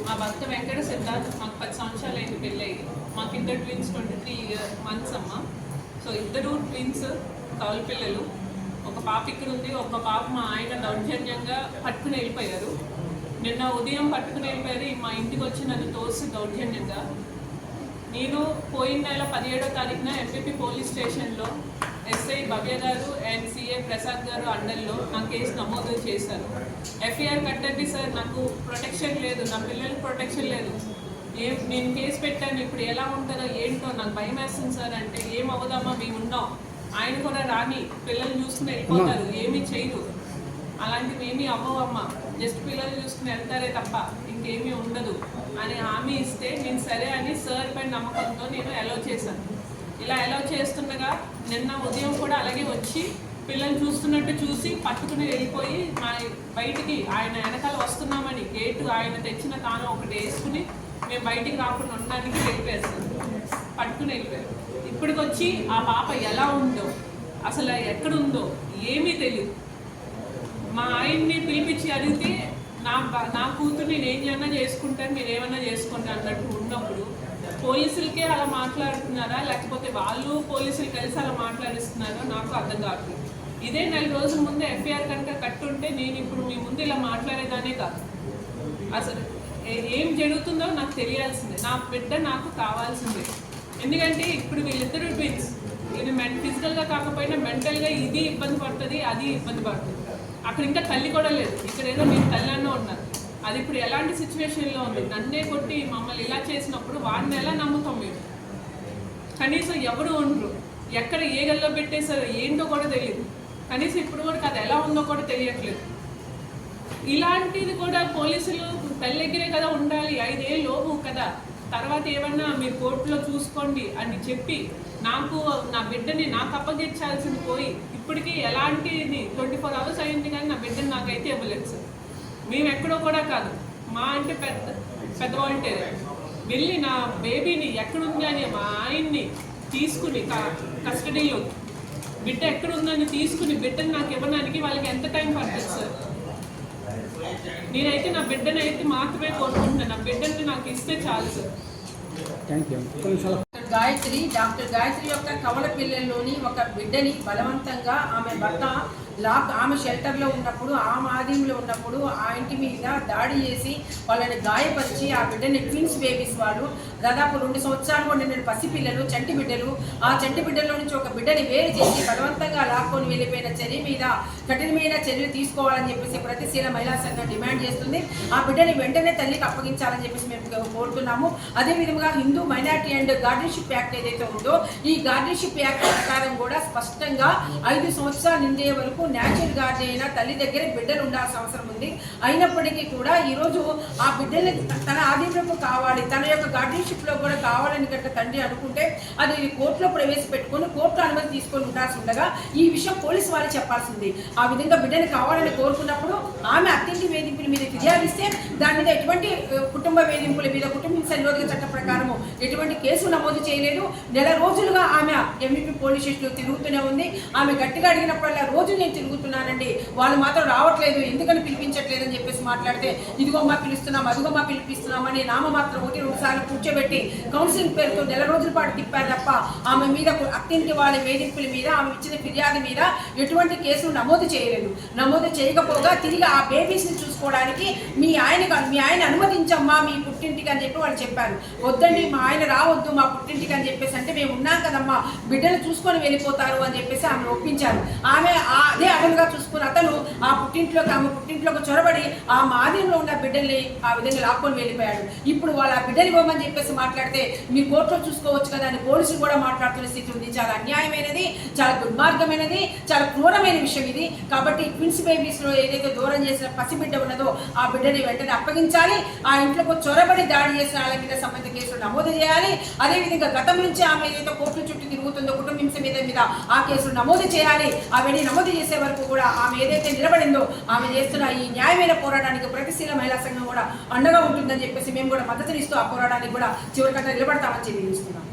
మా భర్త వెంకట సిద్ధార్థ్, మాకు 10 సంవత్సరాలు అయింది పెళ్ళయి. మాకు ఇద్దరు ట్విన్స్ 23 months అమ్మ. సో ఇద్దరు ట్విన్స్ కౌలు పిల్లలు. ఒక పాప ఇక్కడ ఉంది, ఒక పాప మా ఆయన దౌర్జన్యంగా పట్టుకుని వెళ్ళిపోయారు. నిన్న ఉదయం పట్టుకుని వెళ్ళిపోయారు. మా ఇంటికి వచ్చి నన్ను తోసి దౌర్జన్యంగా. నేను పోయిన నెల 17వ తారీఖున ఎంపీపీ పోలీస్ స్టేషన్లో ఎస్ఐ భవ్య గారు అండ్ సిఏ ప్రసాద్ గారు అండర్లో నా కేసు నమోదు చేశారు. ఎఫ్ఐఆర్ కట్టండి సార్, నాకు ప్రొటెక్షన్ లేదు, నా పిల్లలకు ప్రొటెక్షన్ లేదు, నేను కేసు పెట్టాను, ఇప్పుడు ఎలా ఉంటుందో ఏంటో నాకు భయం వేస్తుంది సార్ అంటే, ఏం అవ్వదమ్మా మేము ఉన్నాం, ఆయన కూడా రాని పిల్లలు చూసుకుని వెళ్ళిపోతారు, ఏమీ చేయరు, అలాంటివి ఏమీ అవ్వవమ్మా, జస్ట్ పిల్లలు చూసుకుని వెళ్తారే తప్ప ఇంకేమీ ఉండదు అని హామీ ఇస్తే నేను సరే అని సార్ పైన నమ్మకంతో నేను అలౌ చేశాను. ఇలా అలౌ చేస్తుండగా నిన్న ఉదయం కూడా అలాగే వచ్చి పిల్లలు చూస్తున్నట్టు చూసి పట్టుకుని వెళ్ళిపోయి మా బయటికి ఆయన వెనకాల వస్తున్నామని గేటు ఆయన తెచ్చిన తాను ఒకటి వేసుకుని మేము బయటికి రాకుండా ఉండడానికి వెళ్ళిపోయారు, పట్టుకుని వెళ్ళిపోయారు. ఇప్పటికొచ్చి ఆ పాప ఎలా ఉందో అసలు ఎక్కడుందో ఏమీ తెలియదు. మా ఆయన్ని పిలిపించి అడిగితే నా కూతుర్ని నేను ఏమన్నా చేసుకుంటాను, మీరు ఏమన్నా చేసుకోండి అన్నట్టు ఉన్నప్పుడు పోలీసులకే అలా మాట్లాడుతున్నారా లేకపోతే వాళ్ళు పోలీసులు కలిసి అలా మాట్లాడిస్తున్నారో నాకు అర్థం కావట్లేదు. ఇదే 4 రోజుల ముందే ఎఫ్ఐఆర్ కనుక కట్టుంటే నేను ఇప్పుడు మీ ముందు ఇలా మాట్లాడేదానే కాదు. అసలు ఏం జరుగుతుందో నాకు తెలియాల్సిందే, నా బిడ్డ నాకు కావాల్సిందే. ఎందుకంటే ఇప్పుడు వీళ్ళిద్దరు ట్విన్స్, ఇది ఫిజికల్గా కాకపోయినా మెంటల్గా ఇది ఇబ్బంది పడుతుంది, అది ఇబ్బంది పడుతుంది. అక్కడ ఇంకా తల్లి కూడా లేదు, ఇక్కడ ఏదో మీరు తల్లి ఉన్నారు. అది ఇప్పుడు ఎలాంటి సిచ్యువేషన్లో ఉంది, నన్నే కొట్టి మమ్మల్ని ఇలా చేసినప్పుడు వాడిని ఎలా నమ్ముతాం మేము? కనీసం ఎవరు ఉండరు, ఎక్కడ ఏ గల్లో పెట్టేశారో ఏంటో కూడా తెలియదు, కనీసం ఇప్పుడు కూడా అది ఎలా ఉందో కూడా తెలియట్లేదు. ఇలాంటిది కూడా పోలీసులు తల్లి దగ్గరే కదా ఉండాలి, 5 ఏళ్ళు లోపు కదా, తర్వాత ఏమన్నా మీరు కోర్టులో చూసుకోండి అని చెప్పి నాకు నా బిడ్డని నాకు అప్పగించాల్సింది పోయి ఇప్పటికీ ఎలాంటిది 24 hours అయింది కానీ నా బిడ్డని నాకైతే ఇవ్వలేదు సార్. మేము ఎక్కడో కూడా కాదు, మా అంటే పెద్దవాళ్ళే వెళ్ళి నా బేబీని ఎక్కడుంది అని మా ఆయన్ని తీసుకుని కస్టడీలో బిడ్డ ఎక్కడుందని తీసుకుని బిడ్డని నాకు ఇవ్వడానికి వాళ్ళకి ఎంత టైం పడుతుంది సార్? నేనైతే నా బిడ్డని అయితే మాత్రమే కోరుకుంటున్నాను, నా బిడ్డని నాకు ఇస్తే చాలు సార్. డాక్టర్ గాయత్రి యొక్క కవల పిల్లల్లోని ఒక బిడ్డని బలవంతంగా ఆమె భర్త ఆమె షెల్టర్లో ఉన్నప్పుడు, ఆమె ఆధీనంలో ఉన్నప్పుడు ఆ ఇంటి మీద దాడి చేసి వాళ్ళని గాయపరిచి ఆ బిడ్డని ట్విన్స్ బేబీస్ వాళ్ళు దాదాపు 2 సంవత్సరాలు ఉండిన పసిపిల్లలు, చంటి బిడ్డలు, ఆ చంటి బిడ్డల్లో నుంచి ఒక బిడ్డని వేరు చేసి బలవంతంగా లాక్కొని వెళ్ళిపోయిన చర్య మీద కఠినమైన చర్యలు తీసుకోవాలని చెప్పేసి ప్రతిశీల మహిళా సంఘం డిమాండ్ చేస్తుంది. ఆ బిడ్డని వెంటనే తల్లికి అప్పగించాలని చెప్పేసి మేము కోరుతున్నాము. అదేవిధంగా Hindu minority and guardianship act ఏదైతే ఉందో ఈ గార్డియన్షిప్ యాక్ట్ ప్రకారం కూడా స్పష్టంగా 5 సంవత్సరాలు నిండే వరకు న్యాచురల్ గార్డియన్ అయినా తల్లి దగ్గర బిడ్డలు ఉండాల్సిన అవసరం ఉంది. అయినప్పటికీ కూడా ఈరోజు ఆ బిడ్డల్ని తన ఆధీనంలో కావాలి, తన యొక్క గార్డియన్షిప్లో కూడా కావాలని కనుక తండ్రి అనుకుంటే అది కోర్టులో ప్రవేశపెట్టుకొని కోర్టు అనుమతి తీసుకొని ఉండాల్సి ఉండగా ఈ విషయం పోలీసు వారు చెప్పాల్సింది. ఆ విధంగా బిడ్డని కావాలని కోరుకున్నప్పుడు ఆమె అత్యంత వేధింపుల మీద ఫిర్యాదు ఇస్తే దాని మీద ఎటువంటి కుటుంబ వేధింపుల మీద కుటుంబ హింస నిరోధక చట్టం ప్రకారము ఎటువంటి కేసు నమోదు చేయలేదు. 1 రోజులుగా ఆమె ఎంపీపీ పోలీస్ స్టేషన్లో తిరుగుతూనే ఉంది. ఆమె గట్టిగా అడిగినప్పుడల్లా రోజు నేను తిరుగుతున్నానండి, వాళ్ళు మాత్రం రావట్లేదు, ఎందుకని పిలిపించట్లేదు అని చెప్పేసి మాట్లాడితే ఇదిగో మా పిలుస్తున్నాం, అదిగో మా పిలిపిస్తున్నామని నామమాత్రం 1-2 సార్లు కూర్చోబెట్టి కౌన్సిలింగ్ పేరుతో 1 రోజుల పాటు తిప్పారు తప్ప ఆమె మీద అత్యంత వాళ్ళ వేధింపుల మీద ఆమె ఇచ్చిన ఫిర్యాదు మీద ఎటువంటి కేసులు నమోదు చేయలేదు. నమోదు చేయకపోగా తిరిగి ఆ బేబీస్ని చూసుకోవడానికి మీ ఆయన అనుమతించమ్మా మీ పుట్టింటికి అని చెప్పి వాళ్ళు చెప్పారు. వద్దండి మా ఆయన రావద్దు మా పుట్టింటికి అని చెప్పేసి అంటే మేము ఉన్నాం కదమ్మా బిడ్డలు చూసుకొని వెళ్ళిపోతారు అని చెప్పేసి ఆమె ఒప్పించారు. ఆమె అదే అడలుగా చూసుకుని అతను ఆమె పుట్టింట్లోకి చొరబడి ఆ ఆధీనంలో ఉన్న బిడ్డల్ని ఆ విధంగా లాక్కొని వెళ్ళిపోయాడు. ఇప్పుడు వాళ్ళ బిడ్డలు ఇవ్వమని చెప్పేసి మాట్లాడితే మీరు కోర్టులో చూసుకోవచ్చు కదా అని పోలీసులు కూడా మాట్లాడుతున్న స్థితి ఉంది. చాలా అన్యాయమైనది, చాలా దుర్మార్గమైనది, చాలా క్రూరమైన విషయం ఇది. కాబట్టి ట్విన్స్ బేబీస్లో ఏదైతే దూరం చేసిన పసిబిడ్డ ఉన్నదో ఆ బిడ్డని వెంటనే అప్పగించాలి. ఆ ఇంట్లోకి చొరబడి దాడి చేసిన వాళ్ళ మీద సంబంధిత కేసులు నమోదు చేయాలి. అదేవిధంగా గతం నుంచి ఆమె ఏదైతే కోర్టుల చుట్టూ తిరుగుతుందో కుటుంబ హింస మీద ఆ కేసులు నమోదు చేయాలి. అవన్నీ నమోదు చేసే వరకు కూడా ఆమె ఏదైతే నిలబడిందో ఆమె చేస్తున్న ఈ న్యాయమైన పోరాటానికి ప్రతిశీల మహిళా సంఘం కూడా అండగా ఉంటుందని చెప్పేసి మేము కూడా మద్దతునిస్తూ ఆ పోరాటానికి కూడా చివరికట్ట నిలబడతామని తెలియజేస్తున్నాం.